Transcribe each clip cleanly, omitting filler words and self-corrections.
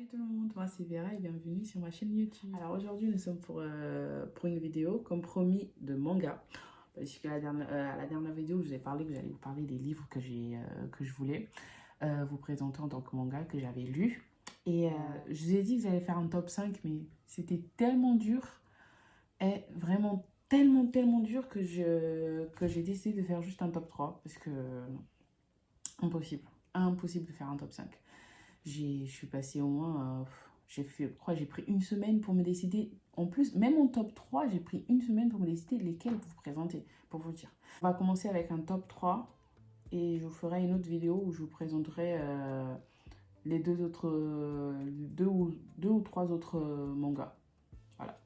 Salut tout le monde, moi c'est Vera et bienvenue sur ma chaîne YouTube. Alors aujourd'hui nous sommes pour une vidéo comme promis de manga. Parce que à la dernière vidéo je vous ai parlé que j'allais vous parler des livres que je voulais vous présenter en tant que manga que j'avais lu. Et je vous ai dit que j'allais faire un top 5 mais c'était tellement dur et vraiment tellement dur que j'ai décidé de faire juste un top 3 parce que impossible de faire un top 5. Je suis passée au moins, je crois j'ai pris une semaine pour me décider. En plus, même en top 3 j'ai pris une semaine pour me décider lesquels vous présenter, pour vous dire. On va commencer avec un top 3 et je vous ferai une autre vidéo où je vous présenterai les deux ou trois autres mangas. Voilà,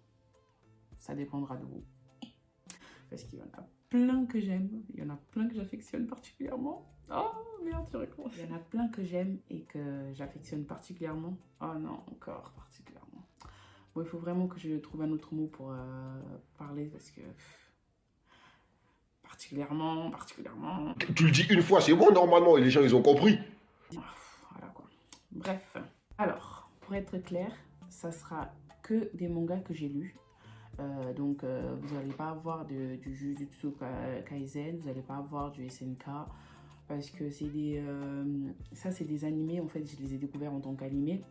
ça dépendra de vous. Parce qu'il y en a plein que j'aime, il y en a plein que j'affectionne particulièrement. Oh merde, je recommence. Il y en a plein que j'aime et que j'affectionne particulièrement. Oh non, encore particulièrement. Bon, il faut vraiment que je trouve un autre mot pour parler parce que... particulièrement... Tu le dis une fois, c'est bon normalement, et les gens ils ont compris. Voilà quoi. Bref. Alors, pour être clair, ça sera que des mangas que j'ai lus. Donc vous n'allez pas avoir du Jujutsu Kaisen, vous n'allez pas avoir du SNK parce que c'est ça c'est des animés, en fait je les ai découverts en tant qu'animés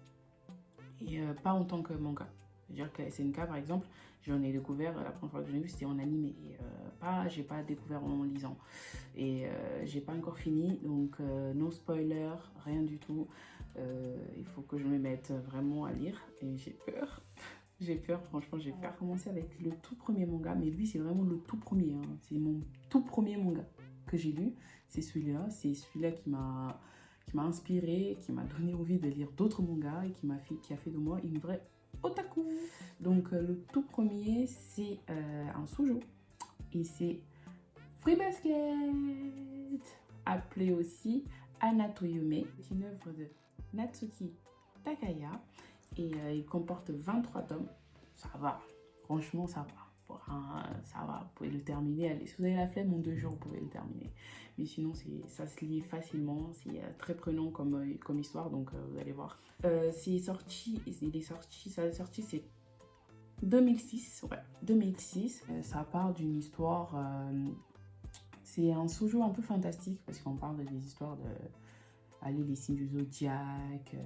et pas en tant que manga. C'est-à-dire que SNK par exemple, j'en ai découvert, la première fois que j'en ai vu c'était en animé et j'ai pas découvert en lisant et j'ai pas encore fini, donc no spoiler, rien du tout. Il faut que je me mette vraiment à lire et j'ai peur. J'ai peur, franchement, j'ai peur. On va commencer avec le tout premier manga, mais lui, c'est vraiment le tout premier. Hein. C'est mon tout premier manga que j'ai lu. C'est celui-là. C'est celui-là qui m'a inspiré, qui m'a donné envie de lire d'autres mangas et qui a fait de moi une vraie otaku. Donc, le tout premier, c'est un shoujo. Et c'est Fruits Basket, appelé aussi Anatoyume. C'est une œuvre de Natsuki Takaya. Et il comporte 23 tomes. Ça va, franchement ça va. Ça va, vous pouvez le terminer. Allez, si vous avez la flemme, en 2 jours, vous pouvez le terminer. Mais sinon, ça se lit facilement. C'est très prenant comme histoire, donc vous allez voir. C'est sorti, c'est 2006. Ouais, 2006. Ça part d'une histoire... c'est un shoujo un peu fantastique, parce qu'on parle des histoires de... Allez, les signes du zodiaque...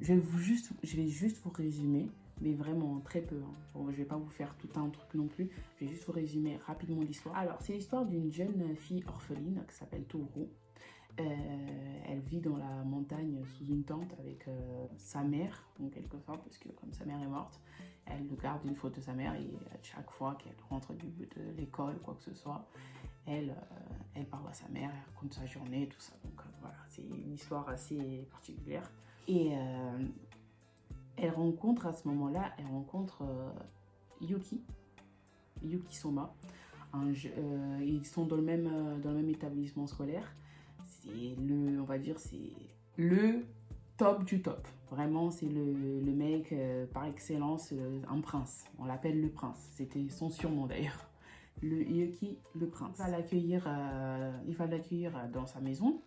Je vais juste vous résumer, mais vraiment très peu. Hein. Bon, je ne vais pas vous faire tout un truc non plus. Je vais juste vous résumer rapidement l'histoire. Alors, c'est l'histoire d'une jeune fille orpheline qui s'appelle Toru. Elle vit dans la montagne sous une tente avec sa mère, en quelque sorte, parce que comme sa mère est morte, elle garde une photo de sa mère et chaque fois qu'elle rentre de l'école, quoi que ce soit, elle parle à sa mère, elle raconte sa journée, tout ça. Donc voilà, c'est une histoire assez particulière. Et elle rencontre à ce moment-là, Yuki Soma. Ils sont dans le même établissement scolaire. C'est on va dire, c'est le top du top. Vraiment, c'est le mec par excellence, un prince. On l'appelle le prince. C'était son surnom d'ailleurs. Le Yuki, le prince. Il va l'accueillir dans sa maison.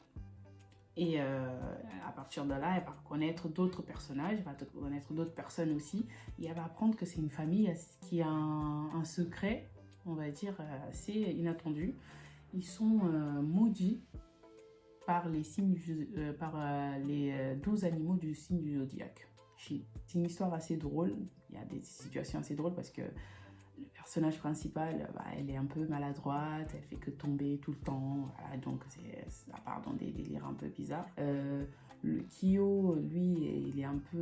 Et à partir de là, elle va connaître d'autres personnages, elle va connaître d'autres personnes aussi. Et elle va apprendre que c'est une famille qui a un secret, on va dire, assez inattendu. Ils sont maudits par les 12 animaux du signe du zodiaque. C'est une histoire assez drôle. Il y a des situations assez drôles parce que le personnage principal, elle est un peu maladroite, elle fait que tomber tout le temps, voilà, donc ça part dans des délires un peu bizarres. Le Kyo, lui,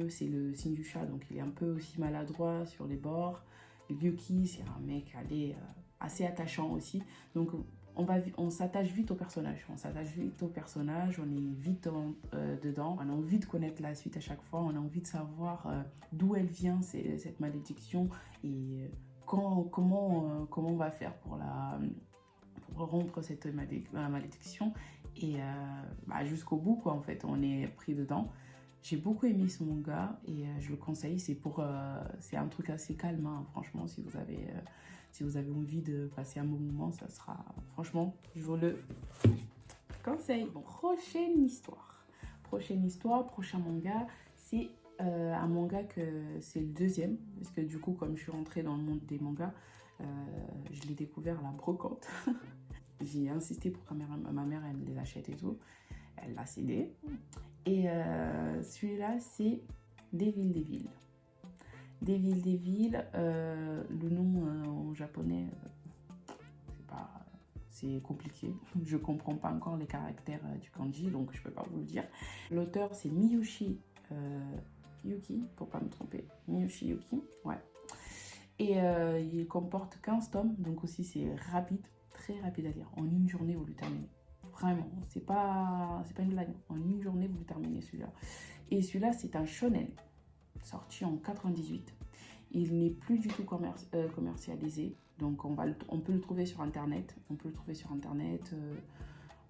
c'est le signe du chat, donc il est un peu aussi maladroit sur les bords. Le Yuki, c'est un mec assez attachant aussi, donc on s'attache vite au personnage, on est vite dedans, on a envie de connaître la suite à chaque fois, on a envie de savoir d'où elle vient, cette malédiction, et comment on va faire pour rompre cette malédiction et jusqu'au bout quoi, en fait on est pris dedans. J'ai beaucoup aimé ce manga et je le conseille. C'est un truc assez calme, hein. Franchement, si vous avez envie de passer un bon moment, ça sera, franchement, je vous le conseille. Bon, prochain manga, c'est un manga que c'est le deuxième, parce que du coup, comme je suis rentrée dans le monde des mangas, je l'ai découvert à la brocante. J'ai insisté pour que ma mère elle me les achète et tout. Elle l'a cédé. Et celui-là, c'est Devil. Devil, le nom en japonais, c'est compliqué. Je comprends pas encore les caractères du kanji, donc je peux pas vous le dire. L'auteur, c'est Miyoshi Yuki, pour pas me tromper. Miyoshi Yuki, ouais. Et il comporte 15 tomes, donc aussi c'est rapide, très rapide à lire. En une journée, vous le terminez. Vraiment, c'est pas une blague. En une journée, vous le terminez celui-là. Et celui-là, c'est un shonen, sorti en 98. Il n'est plus du tout commercialisé, donc on peut le trouver sur internet.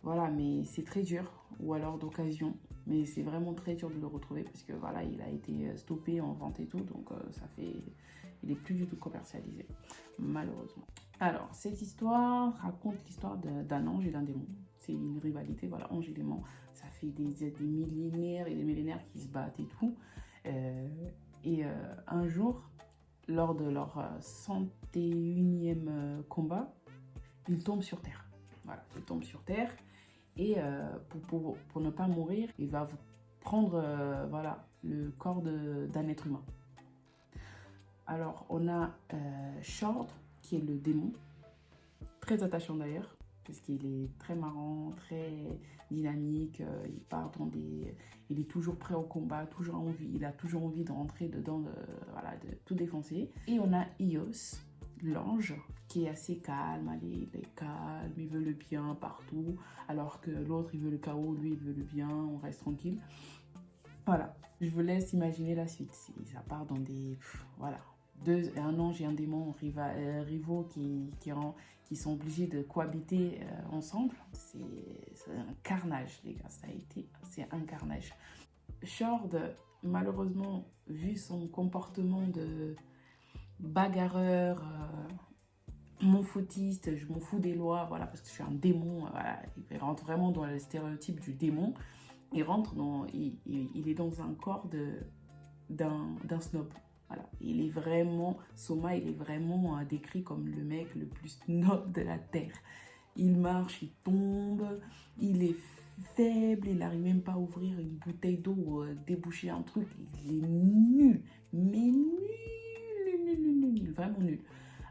Voilà, mais c'est très dur, ou alors d'occasion. Mais c'est vraiment très dur de le retrouver parce que voilà, il a été stoppé en vente et tout, donc il n'est plus du tout commercialisé, malheureusement. Alors, cette histoire raconte l'histoire d'un ange et d'un démon. C'est une rivalité, voilà, ange et démon. Ça fait des millénaires et des millénaires qui se battent et tout. Un jour, lors de leur 101e combat, ils tombent sur Terre. Voilà, ils tombent sur Terre et pour ne pas mourir, il va prendre voilà, le corps d'un être humain. Alors, on a Shord, qui est le démon, très attachant d'ailleurs, parce qu'il est très marrant, très dynamique, il part dans il est toujours prêt au combat, il a toujours envie de rentrer dedans, voilà, de tout défoncer. Et on a Ios, l'ange, qui est assez calme, il est calme, il veut le bien partout, alors que l'autre il veut le chaos, lui il veut le bien, on reste tranquille. Voilà, je vous laisse imaginer la suite. Ça part dans voilà, un ange et un démon rivaux qui sont obligés de cohabiter ensemble. C'est un carnage, les gars, c'est un carnage. Shord, malheureusement, vu son comportement de bagarreur, mon foutiste, je m'en fous des lois, voilà, parce que je suis un démon, voilà, il rentre vraiment dans le stéréotype du démon. Il est dans un corps d'un snob. Voilà. Soma, il est vraiment décrit comme le mec le plus snob de la terre. Il marche, il tombe, il est faible, il n'arrive même pas à ouvrir une bouteille d'eau, déboucher un truc. Il est nul, mais nul, vraiment nul.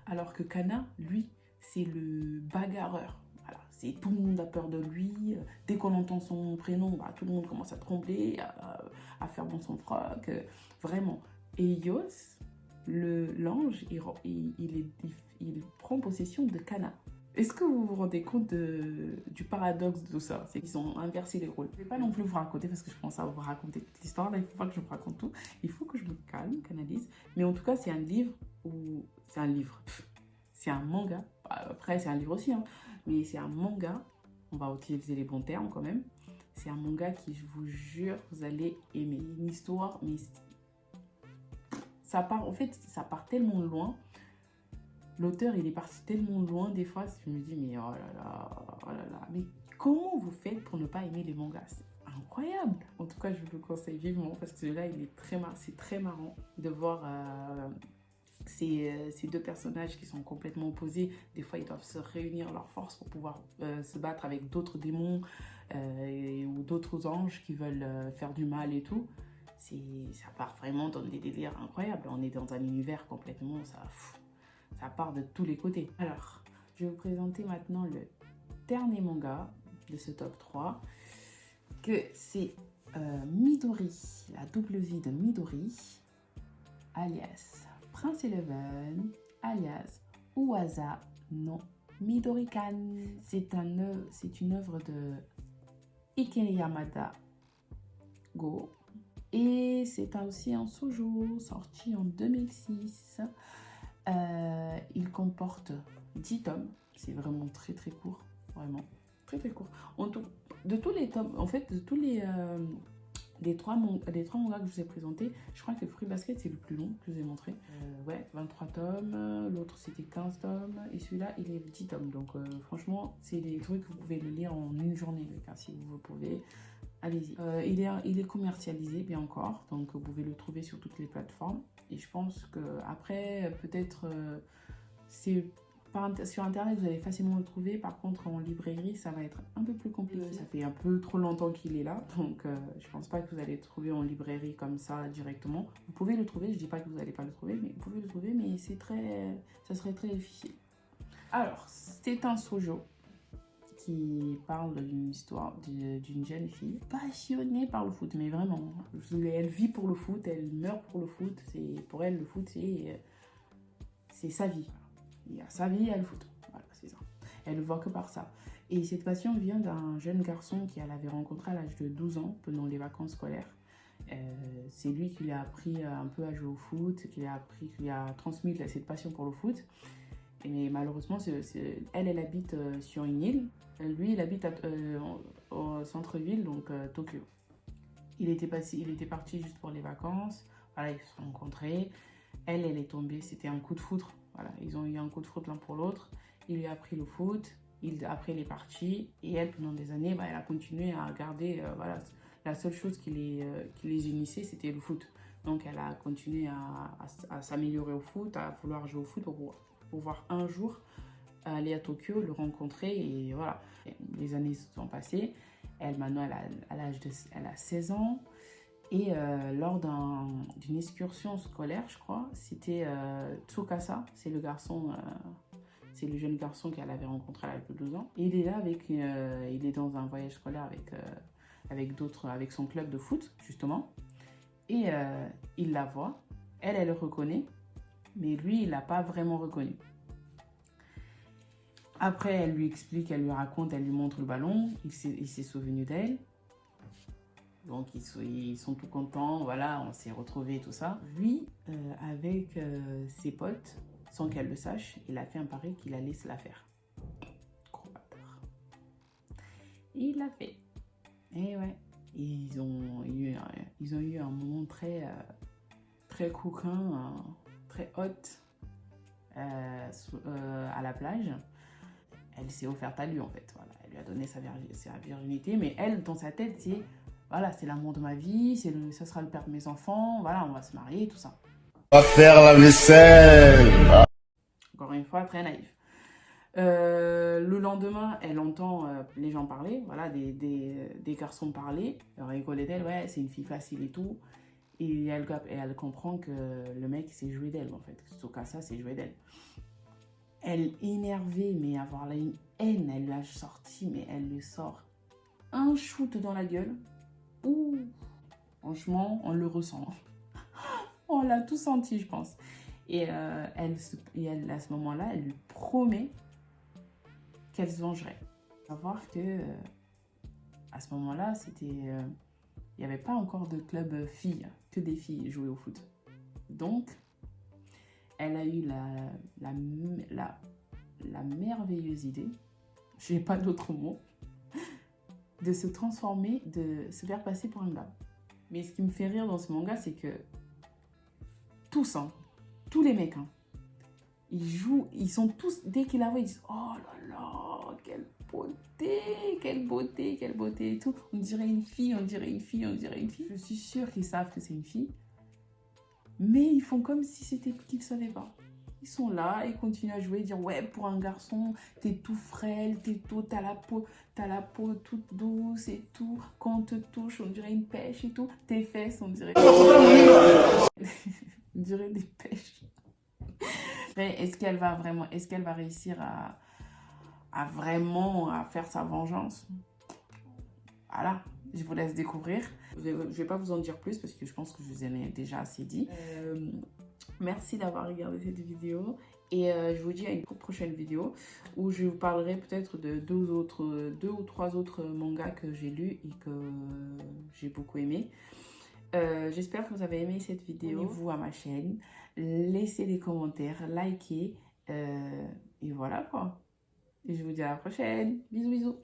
Alors que Kana, lui, c'est le bagarreur. Voilà, tout le monde a peur de lui. Dès qu'on entend son prénom, bah, tout le monde commence à trembler, à faire bon son froc. Vraiment. Et Ios, l'ange, il prend possession de Kana. Est-ce que vous vous rendez compte du paradoxe de tout ça? C'est qu'ils ont inversé les rôles. Je ne vais pas non plus vous raconter parce que je pense à vous raconter toute l'histoire. Là, il ne faut pas que je vous raconte tout. Il faut que je me calme, canalise. Mais en tout cas, c'est un livre où... C'est un livre. C'est un manga. Après, c'est un livre aussi, hein. Mais c'est un manga. On va utiliser les bons termes quand même. C'est un manga qui, je vous jure, vous allez aimer. Une histoire, mais... ça part tellement loin. L'auteur, il est parti tellement loin, des fois, je me dis, mais oh là là, mais comment vous faites pour ne pas aimer les mangas? C'est incroyable. En tout cas, je vous le conseille vivement, parce que là, c'est très marrant de voir ces deux personnages qui sont complètement opposés. Des fois, ils doivent se réunir leurs forces pour pouvoir se battre avec d'autres démons ou d'autres anges qui veulent faire du mal et tout. Ça part vraiment dans des délires incroyables. On est dans un univers complètement... Ça part de tous les côtés. Alors, je vais vous présenter maintenant le dernier manga de ce top 3, que c'est Midori, la double vie de Midori, alias Prince Eleven, alias Uwasa no Midori-kan. C'est une œuvre de Ike Yamada Go. Et c'est aussi un shoujo sorti en 2006. Il comporte 10 tomes. C'est vraiment très très court. Vraiment très très court. De tous les tomes, en fait, de tous les trois mangas que je vous ai présentés, je crois que Fruit Basket c'est le plus long que je vous ai montré. Ouais, 23 tomes. L'autre c'était 15 tomes. Et celui-là il est 10 tomes. Donc franchement, c'est des trucs que vous pouvez le lire en une journée, les gars, si vous pouvez. allez-y. Il est commercialisé, bien encore, donc vous pouvez le trouver sur toutes les plateformes. Et je pense qu'après, peut-être, sur Internet, vous allez facilement le trouver. Par contre, en librairie, ça va être un peu plus compliqué. Ça fait un peu trop longtemps qu'il est là, donc je pense pas que vous allez le trouver en librairie comme ça directement. Vous pouvez le trouver, je dis pas que vous n'allez pas le trouver, mais vous pouvez le trouver, mais ça serait très difficile. Alors, c'est un shoujo qui parle d'une histoire d'une jeune fille passionnée par le foot, mais vraiment, elle vit pour le foot, elle meurt pour le foot. Pour elle, le foot, c'est sa vie. Il y a sa vie, il y a le foot. Voilà, c'est ça. Elle ne voit que par ça. Et cette passion vient d'un jeune garçon qu'elle avait rencontré à l'âge de 12 ans, pendant les vacances scolaires. C'est lui qui lui a appris un peu à jouer au foot, qui lui a transmis cette passion pour le foot. Mais malheureusement, elle habite sur une île. Lui, il habite au centre-ville, donc Tokyo. Il était parti juste pour les vacances. Voilà, ils se sont rencontrés. Elle est tombée, c'était un coup de foudre. Voilà, ils ont eu un coup de foudre l'un pour l'autre. Il lui a appris le foot. Après, il est parti. Et elle, pendant des années, elle a continué à garder. Voilà, la seule chose qui les unissait, c'était le foot. Donc, elle a continué à s'améliorer au foot, à vouloir jouer au foot pour pouvoir un jour aller à Tokyo, le rencontrer. Et voilà, les années se sont passées. Maintenant, elle a 16 ans. Et lors d'une excursion scolaire, je crois, c'était Tsukasa, c'est le jeune garçon qu'elle avait rencontré à l'âge de 12 ans. Et il est là il est dans un voyage scolaire avec son club de foot, justement. Et il la voit, elle le reconnaît, mais lui, il l'a pas vraiment reconnu. Après, elle lui explique, elle lui raconte, elle lui montre le ballon, il s'est souvenu d'elle. Donc, ils sont tout contents, voilà, on s'est retrouvés, tout ça. Lui, avec ses potes, sans qu'elle le sache, il a fait un pari qu'il allait se la faire. Gros bâtard. Il l'a fait. Et ouais, ils ont eu un moment très, très coquin, très hot à la plage. Elle s'est offerte à lui, en fait. Voilà, elle lui a donné sa virginité, mais elle, dans sa tête, c'est l'amour de ma vie, ça sera le père de mes enfants, voilà, on va se marier, tout ça. On va faire la vaisselle. Encore une fois, très naïf. Le lendemain, elle entend les gens parler, voilà, des garçons parler, rigoler d'elle, ouais, c'est une fille facile et tout. Et elle comprend que le mec s'est joué d'elle, en fait. Tsukasa s'est joué d'elle. Elle, énervée, mais avoir une haine, elle l'a sorti, mais elle lui sort un shoot dans la gueule. Ouh, franchement, on le ressent. On l'a tout senti, je pense. Et elle, à ce moment-là, elle lui promet qu'elle se vengerait. Il faut savoir que à ce moment-là, il n'y avait pas encore de club filles, que des filles jouaient au foot. Donc, elle a eu la merveilleuse idée, je n'ai pas d'autre mot, de se transformer, de se faire passer pour un gars. Mais ce qui me fait rire dans ce manga, c'est que tous les mecs, ils sont tous, dès qu'ils la voient, ils disent « Oh là là, quelle beauté et tout. On dirait une fille. Je suis sûre qu'ils savent que c'est une fille. Mais ils font comme si c'était qu'ils ne savaient pas. Ils sont là, ils continuent à jouer, dire ouais, pour un garçon, t'es tout frêle, t'as la peau toute douce et tout. Quand on te touche, on dirait une pêche et tout. Tes fesses, on dirait on dirait des pêches. Mais est-ce qu'elle va réussir à vraiment faire sa vengeance? Voilà, je vous laisse découvrir. Je vais pas vous en dire plus parce que je pense que je vous en ai déjà assez dit. Merci d'avoir regardé cette vidéo et je vous dis à une prochaine vidéo où je vous parlerai peut-être de deux ou trois autres mangas que j'ai lus et que j'ai beaucoup aimé. J'espère que vous avez aimé cette vidéo. Abonnez-vous à ma chaîne, laissez des commentaires, likez et voilà quoi. Et je vous dis à la prochaine. Bisous bisous.